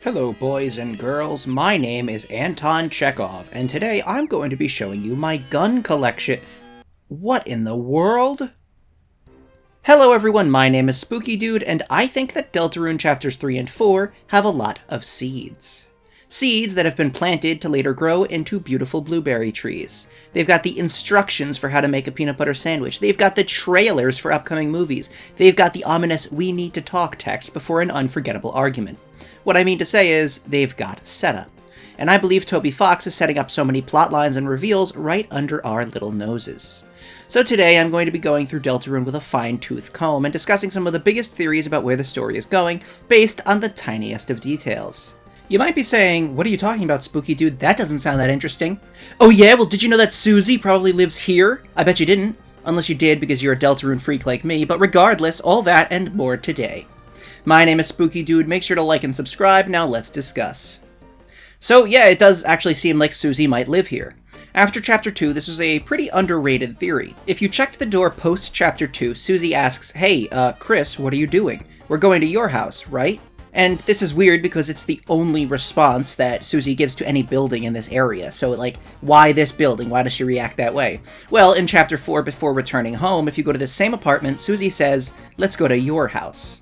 Hello boys and girls, my name is Anton Chekhov, and today I'm going to be showing you my gun collection. What in the world? Hello everyone, my name is Spookydood, and I think that Deltarune chapters 3 and 4 have a lot of seeds. Seeds that have been planted to later grow into beautiful blueberry trees. They've got the instructions for how to make a peanut butter sandwich. They've got the trailers for upcoming movies. They've got the ominous "we need to talk" text before an unforgettable argument. What I mean to say is, they've got setup. And I believe Toby Fox is setting up so many plot lines and reveals right under our little noses. So today I'm going to be going through Deltarune with a fine-tooth comb and discussing some of the biggest theories about where the story is going, based on the tiniest of details. You might be saying, what are you talking about, Spookydood? That doesn't sound that interesting. Oh yeah? Well, did you know that Susie probably lives here? I bet you didn't. Unless you did because you're a Deltarune freak like me, but regardless, all that and more today. My name is Spookydood, make sure to like and subscribe, now let's discuss. So yeah, it does actually seem like Susie might live here. After Chapter 2, this was a pretty underrated theory. If you checked the door post-Chapter 2, Susie asks, "Hey, Kris, what are you doing? We're going to your house, right?" And this is weird because it's the only response that Susie gives to any building in this area, so like, why this building? Why does she react that way? Well, in Chapter 4, before returning home, if you go to the same apartment, Susie says, "Let's go to your house."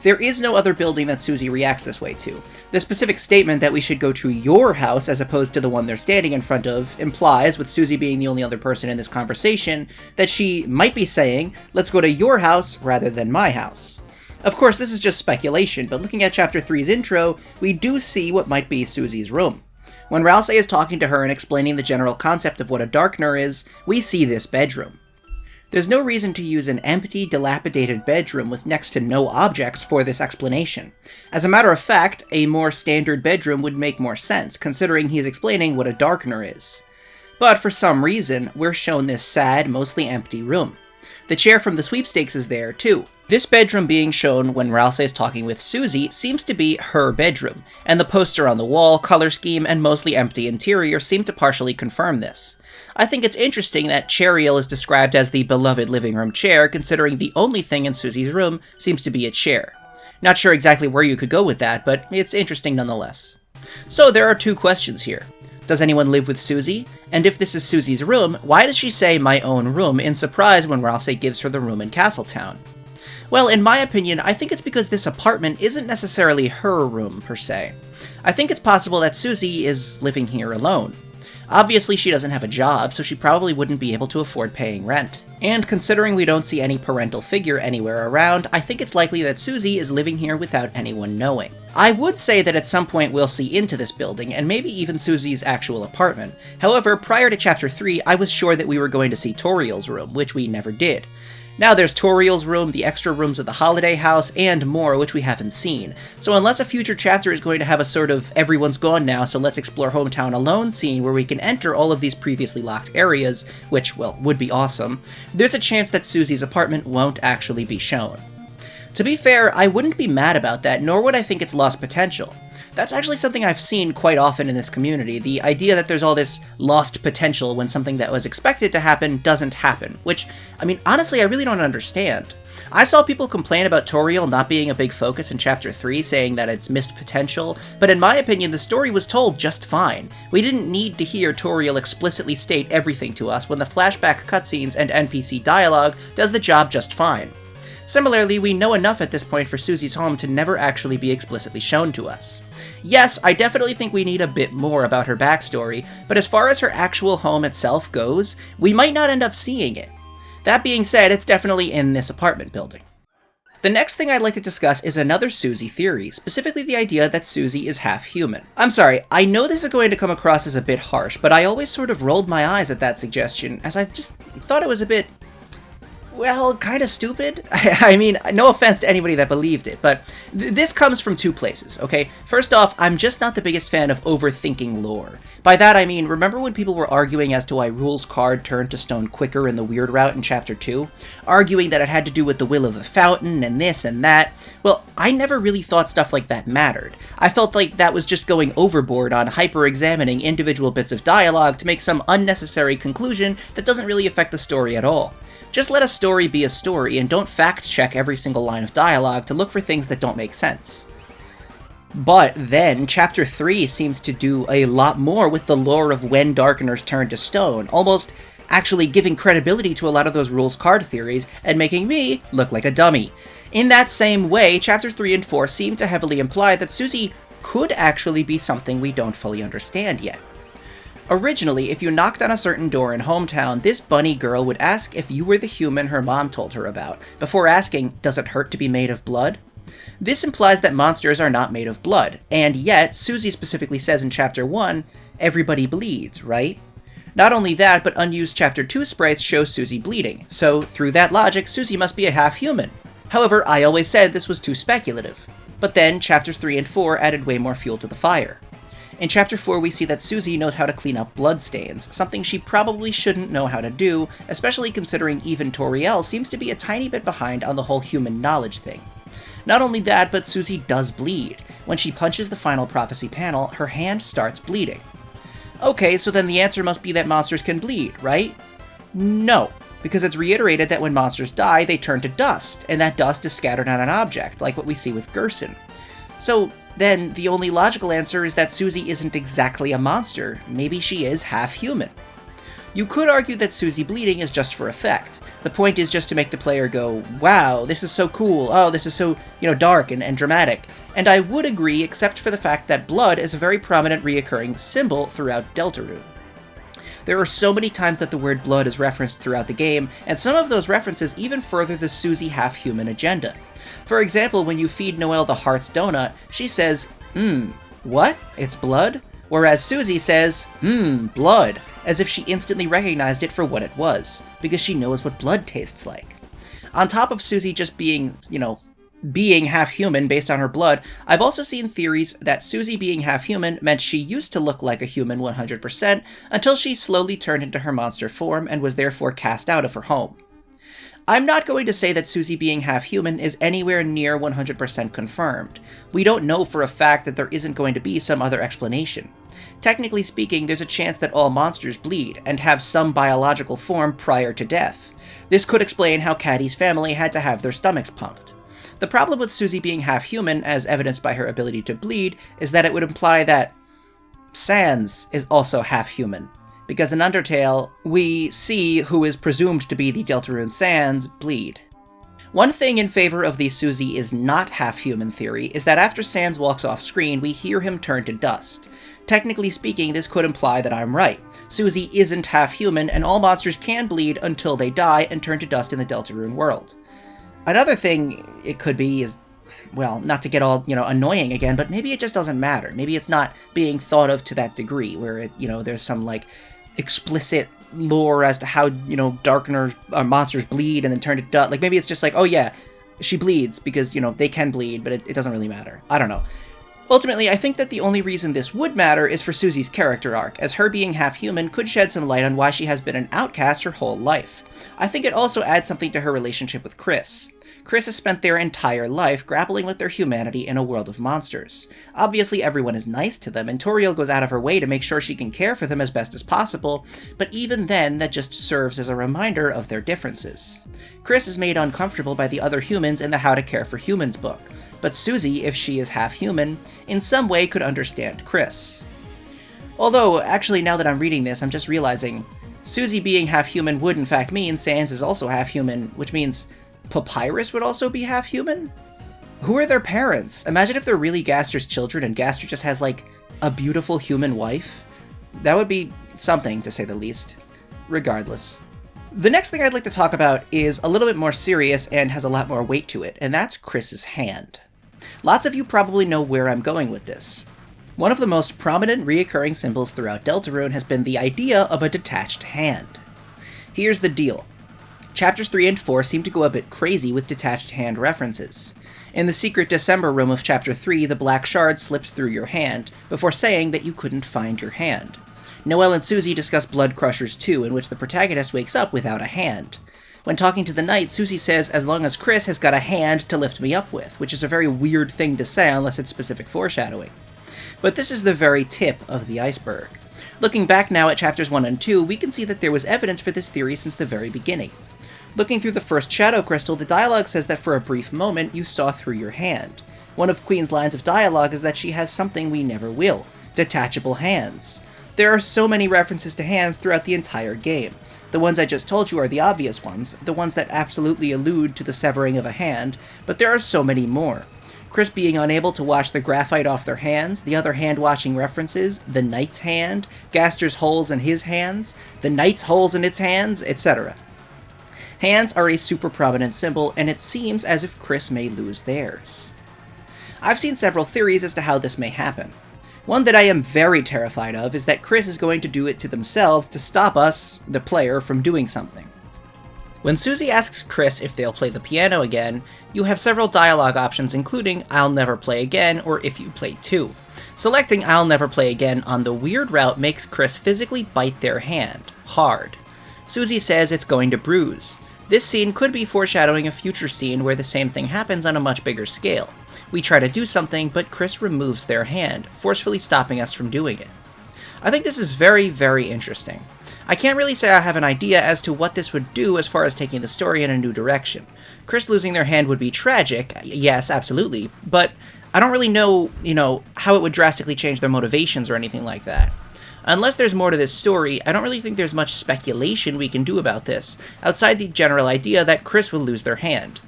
There is no other building that Susie reacts this way to. The specific statement that we should go to your house as opposed to the one they're standing in front of implies, with Susie being the only other person in this conversation, that she might be saying, "Let's go to your house rather than my house." Of course, this is just speculation, but looking at Chapter 3's intro, we do see what might be Susie's room. When Ralsei is talking to her and explaining the general concept of what a darkener is, we see this bedroom. There's no reason to use an empty, dilapidated bedroom with next to no objects for this explanation. As a matter of fact, a more standard bedroom would make more sense, considering he's explaining what a darkener is. But for some reason, we're shown this sad, mostly empty room. The chair from the sweepstakes is there, too. This bedroom being shown when Ralsei is talking with Susie seems to be her bedroom, and the poster on the wall, color scheme, and mostly empty interior seem to partially confirm this. I think it's interesting that Chariel is described as the beloved living room chair, considering the only thing in Susie's room seems to be a chair. Not sure exactly where you could go with that, but it's interesting nonetheless. So there are two questions here. Does anyone live with Susie? And if this is Susie's room, why does she say "my own room" in surprise when Ralsei gives her the room in Castletown? Well, in my opinion, I think it's because this apartment isn't necessarily her room, per se. I think it's possible that Susie is living here alone. Obviously, she doesn't have a job, so she probably wouldn't be able to afford paying rent. And considering we don't see any parental figure anywhere around, I think it's likely that Susie is living here without anyone knowing. I would say that at some point we'll see into this building, and maybe even Susie's actual apartment. However, prior to Chapter 3, I was sure that we were going to see Toriel's room, which we never did. Now there's Toriel's room, the extra rooms of the holiday house, and more, which we haven't seen. So unless a future chapter is going to have a sort of everyone's gone now, so let's explore hometown alone scene where we can enter all of these previously locked areas, which, well, would be awesome, there's a chance that Susie's apartment won't actually be shown. To be fair, I wouldn't be mad about that, nor would I think it's lost potential. That's actually something I've seen quite often in this community, the idea that there's all this lost potential when something that was expected to happen doesn't happen, which, I mean, honestly, I really don't understand. I saw people complain about Toriel not being a big focus in Chapter 3, saying that it's missed potential, but in my opinion, the story was told just fine. We didn't need to hear Toriel explicitly state everything to us when the flashback cutscenes and NPC dialogue does the job just fine. Similarly, we know enough at this point for Susie's home to never actually be explicitly shown to us. Yes, I definitely think we need a bit more about her backstory, but as far as her actual home itself goes, we might not end up seeing it. That being said, it's definitely in this apartment building. The next thing I'd like to discuss is another Susie theory, specifically the idea that Susie is half human. I'm sorry, I know this is going to come across as a bit harsh, but I always sort of rolled my eyes at that suggestion, as I just thought it was a bit, well, kind of stupid. I mean, no offense to anybody that believed it, but this comes from two places, okay? First off, I'm just not the biggest fan of overthinking lore. By that I mean, remember when people were arguing as to why Rule's card turned to stone quicker in the weird route in Chapter 2? Arguing that it had to do with the will of the fountain and this and that? Well, I never really thought stuff like that mattered. I felt like that was just going overboard on hyper-examining individual bits of dialogue to make some unnecessary conclusion that doesn't really affect the story at all. Just let a story be a story, and don't fact-check every single line of dialogue to look for things that don't make sense. But then, Chapter 3 seems to do a lot more with the lore of when Darkeners turn to stone, almost actually giving credibility to a lot of those rules card theories and making me look like a dummy. In that same way, Chapters 3 and 4 seem to heavily imply that Suzie could actually be something we don't fully understand yet. Originally, if you knocked on a certain door in Hometown, this bunny girl would ask if you were the human her mom told her about, before asking, does it hurt to be made of blood? This implies that monsters are not made of blood, and yet, Suzie specifically says in Chapter 1, everybody bleeds, right? Not only that, but unused Chapter 2 sprites show Suzie bleeding, so through that logic, Suzie must be a half-human. However, I always said this was too speculative. But then, Chapters 3 and 4 added way more fuel to the fire. In Chapter 4, we see that Suzie knows how to clean up bloodstains, something she probably shouldn't know how to do, especially considering even Toriel seems to be a tiny bit behind on the whole human knowledge thing. Not only that, but Suzie does bleed. When she punches the Final Prophecy panel, her hand starts bleeding. Okay, so then the answer must be that monsters can bleed, right? No, because it's reiterated that when monsters die, they turn to dust, and that dust is scattered on an object, like what we see with Gerson. So then, the only logical answer is that Suzie isn't exactly a monster. Maybe she is half-human. You could argue that Suzie bleeding is just for effect. The point is just to make the player go, wow, this is so cool, oh, this is so, dark and dramatic. And I would agree, except for the fact that blood is a very prominent reoccurring symbol throughout Deltarune. There are so many times that the word blood is referenced throughout the game, and some of those references even further the Suzie half-human agenda. For example, when you feed Noelle the Heart's donut, she says, what? It's blood? Whereas Suzie says, blood, as if she instantly recognized it for what it was, because she knows what blood tastes like. On top of Suzie just being, being half-human based on her blood, I've also seen theories that Suzie being half-human meant she used to look like a human 100% until she slowly turned into her monster form and was therefore cast out of her home. I'm not going to say that Suzie being half-human is anywhere near 100% confirmed. We don't know for a fact that there isn't going to be some other explanation. Technically speaking, there's a chance that all monsters bleed and have some biological form prior to death. This could explain how Caddy's family had to have their stomachs pumped. The problem with Suzie being half-human, as evidenced by her ability to bleed, is that it would imply that Sans is also half-human. Because in Undertale, we see who is presumed to be the Deltarune Sans bleed. One thing in favor of the Suzie is not half-human theory is that after Sans walks off screen, we hear him turn to dust. Technically speaking, this could imply that I'm right. Suzie isn't half-human, and all monsters can bleed until they die and turn to dust in the Deltarune world. Another thing it could be is, well, not to get all, annoying again, but maybe it just doesn't matter. Maybe it's not being thought of to that degree, where, there's some, explicit lore as to how, darkeners, monsters bleed and then turn to dust. Maybe it's just oh yeah, she bleeds because, they can bleed, but it doesn't really matter. I don't know. Ultimately, I think that the only reason this would matter is for Suzie's character arc, as her being half-human could shed some light on why she has been an outcast her whole life. I think it also adds something to her relationship with Kris. Kris has spent their entire life grappling with their humanity in a world of monsters. Obviously, everyone is nice to them, and Toriel goes out of her way to make sure she can care for them as best as possible, but even then, that just serves as a reminder of their differences. Kris is made uncomfortable by the other humans in the How to Care for Humans book, but Suzie, if she is half-human, in some way could understand Kris. Although, actually, now that I'm reading this, I'm just realizing, Suzie being half-human would in fact mean Sans is also half-human, which means Papyrus would also be half-human? Who are their parents? Imagine if they're really Gaster's children and Gaster just has, a beautiful human wife. That would be something, to say the least. Regardless. The next thing I'd like to talk about is a little bit more serious and has a lot more weight to it, and that's Kris's hand. Lots of you probably know where I'm going with this. One of the most prominent reoccurring symbols throughout Deltarune has been the idea of a detached hand. Here's the deal. Chapters 3 and 4 seem to go a bit crazy with detached hand references. In the secret December room of Chapter 3, the black shard slips through your hand, before saying that you couldn't find your hand. Noelle and Suzie discuss Blood Crushers 2, in which the protagonist wakes up without a hand. When talking to the knight, Suzie says, as long as Kris has got a hand to lift me up with, which is a very weird thing to say unless it's specific foreshadowing. But this is the very tip of the iceberg. Looking back now at Chapters 1 and 2, we can see that there was evidence for this theory since the very beginning. Looking through the first Shadow Crystal, the dialogue says that for a brief moment you saw through your hand. One of Queen's lines of dialogue is that she has something we never will: detachable hands. There are so many references to hands throughout the entire game. The ones I just told you are the obvious ones, the ones that absolutely allude to the severing of a hand, but there are so many more. Kris being unable to wash the graphite off their hands, the other hand-washing references, the knight's hand, Gaster's holes in his hands, the knight's holes in its hands, etc. Hands are a super prominent symbol, and it seems as if Kris may lose theirs. I've seen several theories as to how this may happen. One that I am very terrified of is that Kris is going to do it to themselves to stop us, the player, from doing something. When Susie asks Kris if they'll play the piano again, you have several dialogue options including "I'll never play again" or "if you play too." Selecting "I'll never play again" on the weird route makes Kris physically bite their hand, hard. Susie says it's going to bruise. This scene could be foreshadowing a future scene where the same thing happens on a much bigger scale. We try to do something, but Kris removes their hand, forcefully stopping us from doing it. I think this is very, very interesting. I can't really say I have an idea as to what this would do as far as taking the story in a new direction. Kris losing their hand would be tragic, yes, absolutely, but I don't really know, how it would drastically change their motivations or anything like that. Unless there's more to this story, I don't really think there's much speculation we can do about this, outside the general idea that Kris will lose their hand.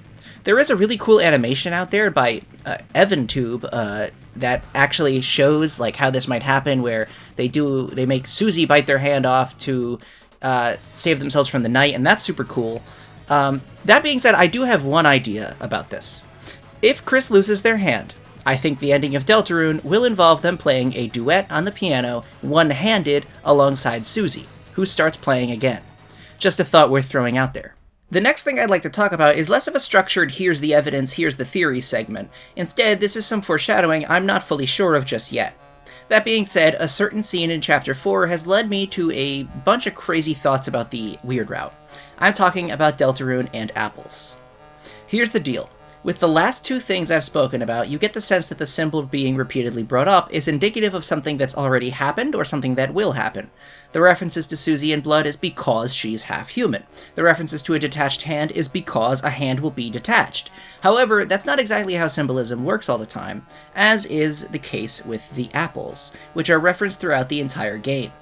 There is a really cool animation out there by EvanTube that actually shows how this might happen, where they make Susie bite their hand off to save themselves from the knight, and that's super cool. That being said, I do have one idea about this. If Kris loses their hand, I think the ending of Deltarune will involve them playing a duet on the piano, one-handed, alongside Suzie, who starts playing again. Just a thought worth throwing out there. The next thing I'd like to talk about is less of a structured "here's the evidence, here's the theory" segment. Instead, this is some foreshadowing I'm not fully sure of just yet. That being said, a certain scene in Chapter 4 has led me to a bunch of crazy thoughts about the weird route. I'm talking about Deltarune and apples. Here's the deal. With the last two things I've spoken about, you get the sense that the symbol being repeatedly brought up is indicative of something that's already happened or something that will happen. The references to Susie and blood is because she's half human. The references to a detached hand is because a hand will be detached. However, that's not exactly how symbolism works all the time, as is the case with the apples, which are referenced throughout the entire game.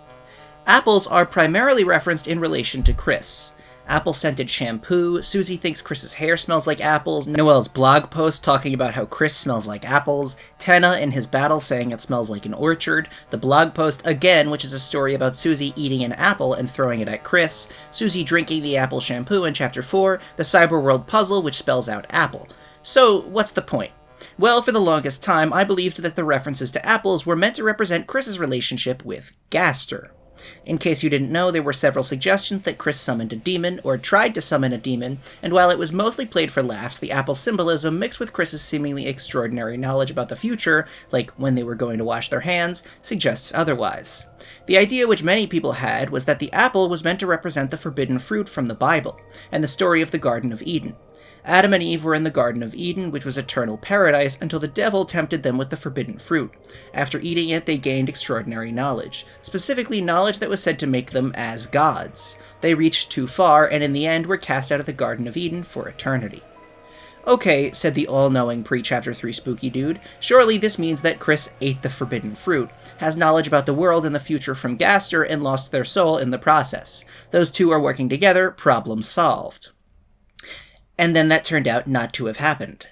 Apples are primarily referenced in relation to Kris. Apple-scented shampoo, Susie thinks Kris's hair smells like apples, Noelle's blog post talking about how Kris smells like apples, Tenna in his battle saying it smells like an orchard, the blog post again, which is a story about Susie eating an apple and throwing it at Kris, Susie drinking the apple shampoo in Chapter 4, the Cyberworld puzzle which spells out apple. So, what's the point? Well, for the longest time, I believed that the references to apples were meant to represent Kris's relationship with Gaster. In case you didn't know, there were several suggestions that Kris summoned a demon, or tried to summon a demon, and while it was mostly played for laughs, the apple symbolism, mixed with Kris's seemingly extraordinary knowledge about the future, like when they were going to wash their hands, suggests otherwise. The idea which many people had was that the apple was meant to represent the forbidden fruit from the Bible, and the story of the Garden of Eden. Adam and Eve were in the Garden of Eden, which was eternal paradise, until the devil tempted them with the forbidden fruit. After eating it, they gained extraordinary knowledge, specifically knowledge that was said to make them as gods. They reached too far, and in the end were cast out of the Garden of Eden for eternity. Okay, said the all-knowing pre-Chapter 3 Spookydood, surely this means that Kris ate the forbidden fruit, has knowledge about the world and the future from Gaster, and lost their soul in the process. Those two are working together, problem solved. And then that turned out not to have happened.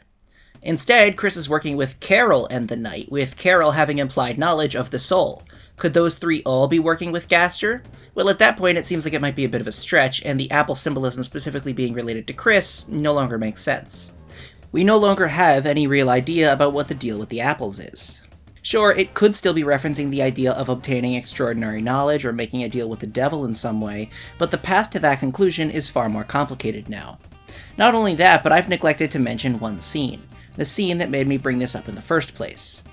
Instead, Kris is working with Carol and the Knight, with Carol having implied knowledge of the soul. Could those three all be working with Gaster? Well, at that point it seems like it might be a bit of a stretch, and the apple symbolism specifically being related to Kris no longer makes sense. We no longer have any real idea about what the deal with the apples is. Sure, it could still be referencing the idea of obtaining extraordinary knowledge or making a deal with the devil in some way, but the path to that conclusion is far more complicated now. Not only that, but I've neglected to mention one scene. The scene that made me bring this up in the first place.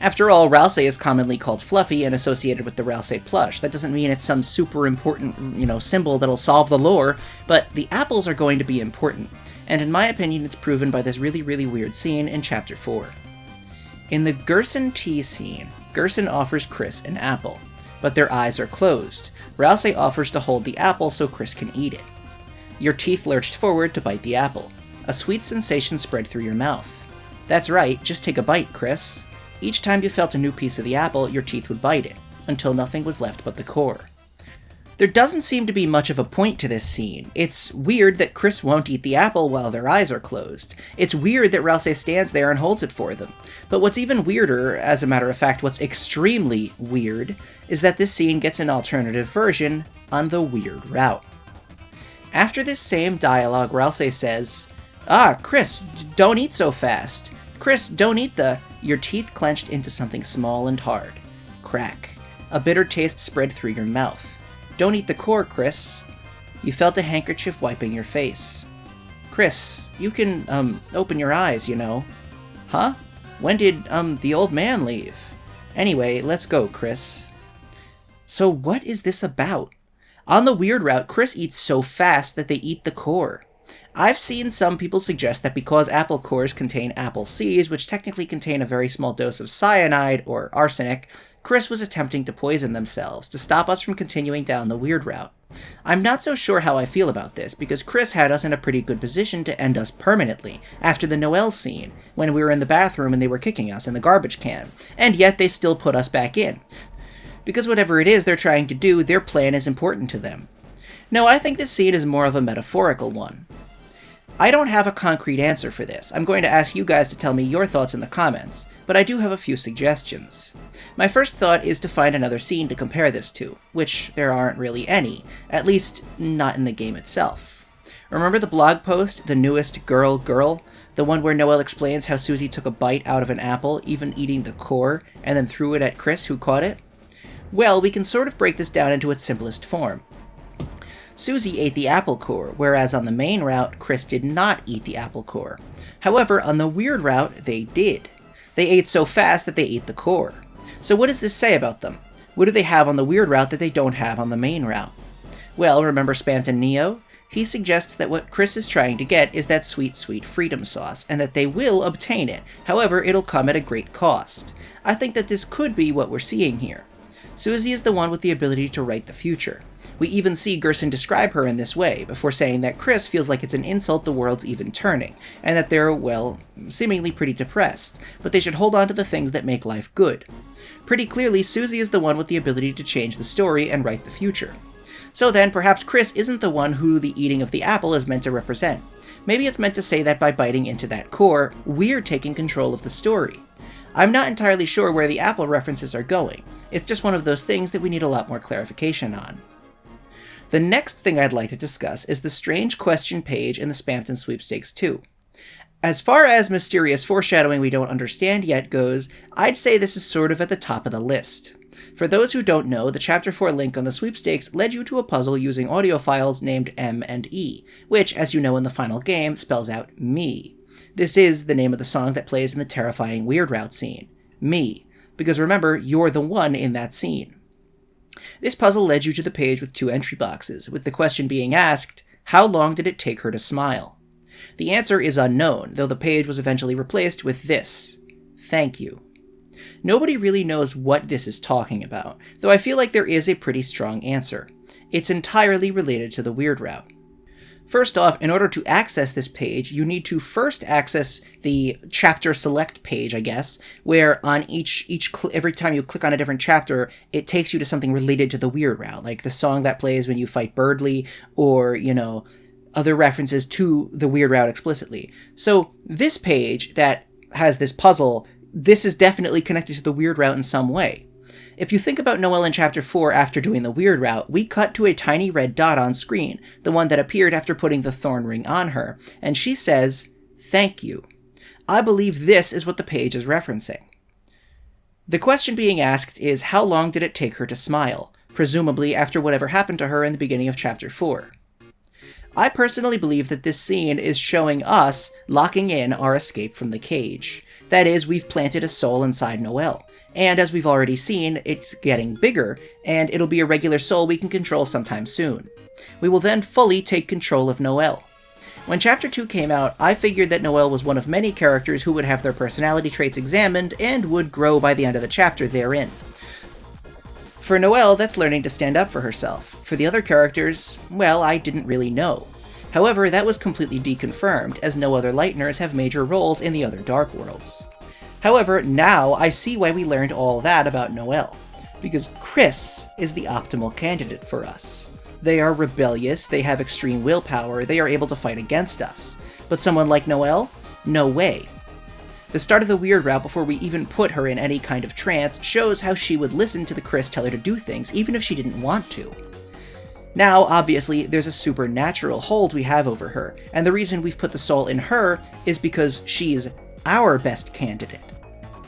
After all, Ralsei is commonly called Fluffy and associated with the Ralsei plush. That doesn't mean it's some super important, symbol that'll solve the lore, but the apples are going to be important. And in my opinion, it's proven by this really, really weird scene in Chapter 4. In the Gerson tea scene, Gerson offers Kris an apple, but their eyes are closed. Ralsei offers to hold the apple so Kris can eat it. Your teeth lurched forward to bite the apple. A sweet sensation spread through your mouth. That's right, just take a bite, Kris. Each time you felt a new piece of the apple, your teeth would bite it, until nothing was left but the core. There doesn't seem to be much of a point to this scene. It's weird that Kris won't eat the apple while their eyes are closed. It's weird that Ralsei stands there and holds it for them. But what's even weirder, as a matter of fact, what's extremely weird, is that this scene gets an alternative version on the weird route. After this same dialogue, Ralsei says, Kris, don't eat so fast. Kris, don't eat the... Your teeth clenched into something small and hard. Crack. A bitter taste spread through your mouth. Don't eat the core, Kris. You felt a handkerchief wiping your face. Kris, you can, open your eyes, you know. Huh? When did, the old man leave? Anyway, let's go, Kris. So what is this about? On the weird route, Kris eats so fast that they eat the core. I've seen some people suggest that because apple cores contain apple seeds, which technically contain a very small dose of cyanide, or arsenic, Kris was attempting to poison themselves to stop us from continuing down the weird route. I'm not so sure how I feel about this, because Kris had us in a pretty good position to end us permanently, after the Noelle scene, when we were in the bathroom and they were kicking us in the garbage can, and yet they still put us back in. Because whatever it is they're trying to do, their plan is important to them. No, I think this scene is more of a metaphorical one. I don't have a concrete answer for this. I'm going to ask you guys to tell me your thoughts in the comments, but I do have a few suggestions. My first thought is to find another scene to compare this to, which there aren't really any, at least not in the game itself. Remember the blog post, The Newest Girl, the one where Noelle explains how Susie took a bite out of an apple, even eating the core, and then threw it at Kris, who caught it? Well, we can sort of break this down into its simplest form. Susie ate the apple core, whereas on the main route, Kris did not eat the apple core. However, on the weird route, they did. They ate so fast that they ate the core. So what does this say about them? What do they have on the weird route that they don't have on the main route? Well, remember Spamton Neo? He suggests that what Kris is trying to get is that sweet, sweet freedom sauce, and that they will obtain it. However, it'll come at a great cost. I think that this could be what we're seeing here. Suzie is the one with the ability to write the future. We even see Gerson describe her in this way, before saying that Kris feels like it's an insult the world's even turning, and that they're, well, seemingly pretty depressed, but they should hold on to the things that make life good. Pretty clearly, Suzie is the one with the ability to change the story and write the future. So then, perhaps Kris isn't the one who the eating of the apple is meant to represent. Maybe it's meant to say that by biting into that core, we're taking control of the story. I'm not entirely sure where the apple references are going. It's just one of those things that we need a lot more clarification on. The next thing I'd like to discuss is the strange question page in the Spamton Sweepstakes 2. As far as mysterious foreshadowing we don't understand yet goes, I'd say this is sort of at the top of the list. For those who don't know, the Chapter 4 link on the sweepstakes led you to a puzzle using audio files named M and E, which, as you know in the final game, spells out me. This is the name of the song that plays in the terrifying Weird Route scene. Me. Because remember, you're the one in that scene. This puzzle led you to the page with 2 entry boxes, with the question being asked, how long did it take her to smile? The answer is unknown, though the page was eventually replaced with this. Thank you. Nobody really knows what this is talking about, though I feel like there is a pretty strong answer. It's entirely related to the Weird Route. First off, in order to access this page, you need to first access the chapter select page, I guess, where on every time you click on a different chapter, it takes you to something related to the Weird Route, like the song that plays when you fight Birdly, or, other references to the Weird Route explicitly. So this page that has this puzzle, this is definitely connected to the Weird Route in some way. If you think about Noelle in Chapter 4 after doing the Weird Route, we cut to a tiny red dot on screen, the one that appeared after putting the thorn ring on her, and she says, thank you. I believe this is what the page is referencing. The question being asked is how long did it take her to smile, presumably after whatever happened to her in the beginning of Chapter 4. I personally believe that this scene is showing us locking in our escape from the cage. That is, we've planted a soul inside Noelle, and as we've already seen, it's getting bigger, and it'll be a regular soul we can control sometime soon. We will then fully take control of Noelle. When Chapter 2 came out, I figured that Noelle was one of many characters who would have their personality traits examined and would grow by the end of the chapter therein. For Noelle, that's learning to stand up for herself. For the other characters, well, I didn't really know. However, that was completely deconfirmed, as no other Lighteners have major roles in the other Dark Worlds. However, now I see why we learned all that about Noelle, because Kris is the optimal candidate for us. They are rebellious, they have extreme willpower, they are able to fight against us. But someone like Noelle? No way. The start of the weird route before we even put her in any kind of trance shows how she would listen to the Kris tell her to do things, even if she didn't want to. Now, obviously, there's a supernatural hold we have over her, and the reason we've put the soul in her is because she's our best candidate.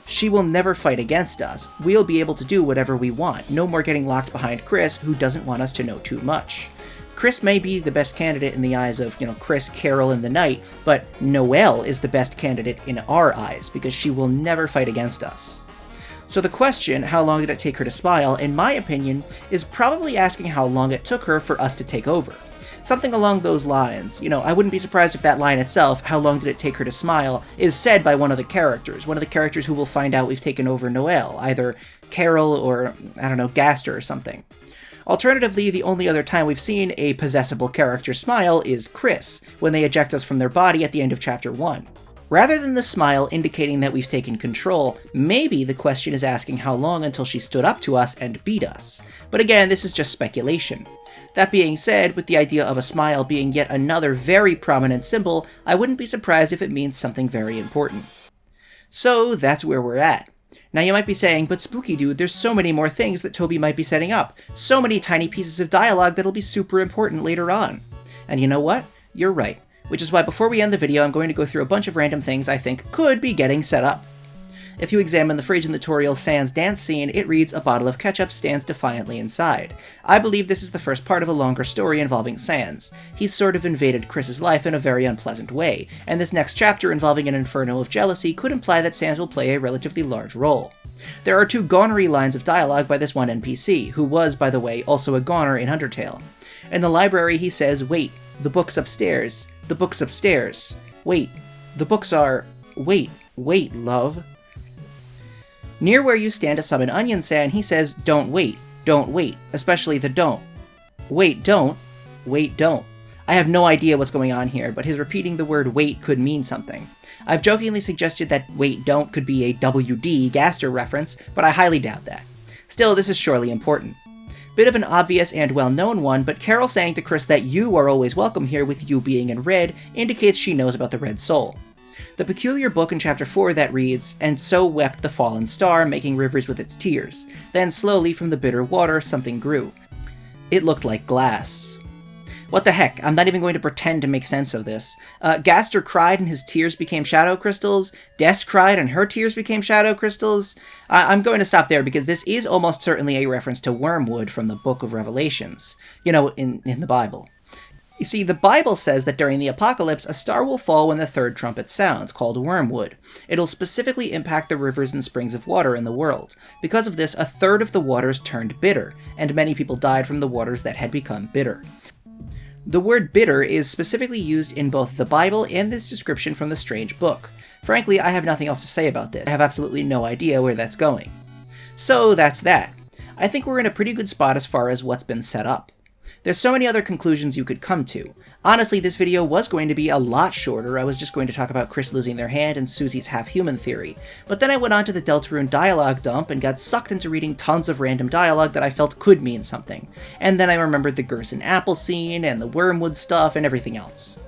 She will never fight against us. We'll be able to do whatever we want. No more getting locked behind Kris, who doesn't want us to know too much. Kris may be the best candidate in the eyes of, Kris, Carol, and the Knight, but Noelle is the best candidate in our eyes, because she will never fight against us. So the question, how long did it take her to smile, in my opinion, is probably asking how long it took her for us to take over. Something along those lines. I wouldn't be surprised if that line itself, how long did it take her to smile, is said by one of the characters who will find out we've taken over Noelle, either Carol or, Gaster or something. Alternatively, the only other time we've seen a possessible character smile is Kris, when they eject us from their body at the end of Chapter 1. Rather than the smile indicating that we've taken control, maybe the question is asking how long until she stood up to us and beat us. But again, this is just speculation. That being said, with the idea of a smile being yet another very prominent symbol, I wouldn't be surprised if it means something very important. So that's where we're at. Now you might be saying, but Spookydood, there's so many more things that Toby might be setting up. So many tiny pieces of dialogue that'll be super important later on. And you know what? You're right. Which is why before we end the video, I'm going to go through a bunch of random things I think could be getting set up. If you examine the Phrygian tutorial Sans dance scene, it reads, "A bottle of ketchup stands defiantly inside." I believe this is the first part of a longer story involving Sans. He's sort of invaded Kris's life in a very unpleasant way, and this next chapter involving an inferno of jealousy could imply that Sans will play a relatively large role. There are 2 Gonery lines of dialogue by this one NPC, who was, by the way, also a Goner in Undertale. In the library he says, "Wait, the book's upstairs. The book's upstairs. Wait, the books are... Wait, love." Near where you stand to summon Onion San, he says, don't wait, especially the don't. Wait, don't. I have no idea what's going on here, but his repeating the word wait could mean something. I've jokingly suggested that wait, don't could be a WD Gaster reference, but I highly doubt that. Still, this is surely important. Bit of an obvious and well-known one, but Carol saying to Kris that you are always welcome here with you being in red indicates she knows about the red soul. The peculiar book in Chapter 4 that reads, "And so wept the fallen star, making rivers with its tears. Then slowly from the bitter water something grew. It looked like glass." What the heck, I'm not even going to pretend to make sense of this. Gaster cried and his tears became shadow crystals. Des cried and her tears became shadow crystals. I'm going to stop there because this is almost certainly a reference to wormwood from the Book of Revelations. In the Bible. You see, the Bible says that during the apocalypse, a star will fall when the 3rd trumpet sounds, called wormwood. It'll specifically impact the rivers and springs of water in the world. Because of this, 1/3 of the waters turned bitter, and many people died from the waters that had become bitter. The word bitter is specifically used in both the Bible and this description from the Strange Book. Frankly, I have nothing else to say about this. I have absolutely no idea where that's going. So that's that. I think we're in a pretty good spot as far as what's been set up. There's so many other conclusions you could come to. Honestly, this video was going to be a lot shorter. I was just going to talk about Kris losing their hand and Susie's half-human theory. But then I went on to the Deltarune dialogue dump and got sucked into reading tons of random dialogue that I felt could mean something. And then I remembered the Gerson apple scene and the wormwood stuff and everything else.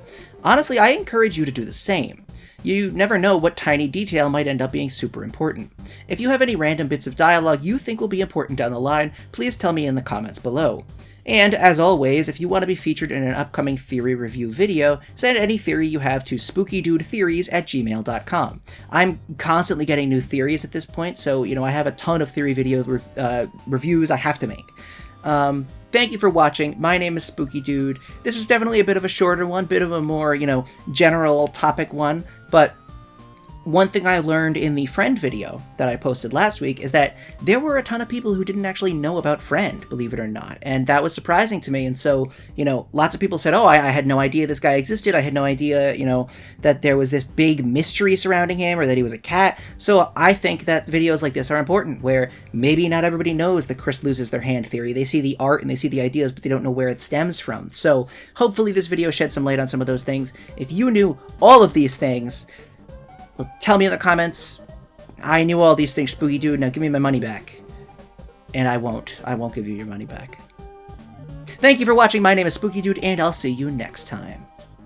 Honestly, I encourage you to do the same. You never know what tiny detail might end up being super important. If you have any random bits of dialogue you think will be important down the line, please tell me in the comments below. And, as always, if you want to be featured in an upcoming theory review video, send any theory you have to spookydoodtheories@gmail.com. I'm constantly getting new theories at this point, so, I have a ton of theory video reviews I have to make. Thank you for watching. My name is Spookydood. This was definitely a bit of a shorter one, bit of a more, general topic one, but one thing I learned in the Friend video that I posted last week is that there were a ton of people who didn't actually know about Friend, believe it or not, and that was surprising to me. And so, you know, lots of people said, oh, I had no idea this guy existed, I had no idea, you know, that there was this big mystery surrounding him, or that he was a cat. So I think that videos like this are important, where maybe not everybody knows the Kris loses their hand theory. They see the art and they see the ideas, but they don't know where it stems from. So hopefully this video shed some light on some of those things. If you knew all of these things, well, tell me in the comments, I knew all these things, Spookydood, now give me my money back. And I won't give you your money back. Thank you for watching, my name is Spookydood, and I'll see you next time.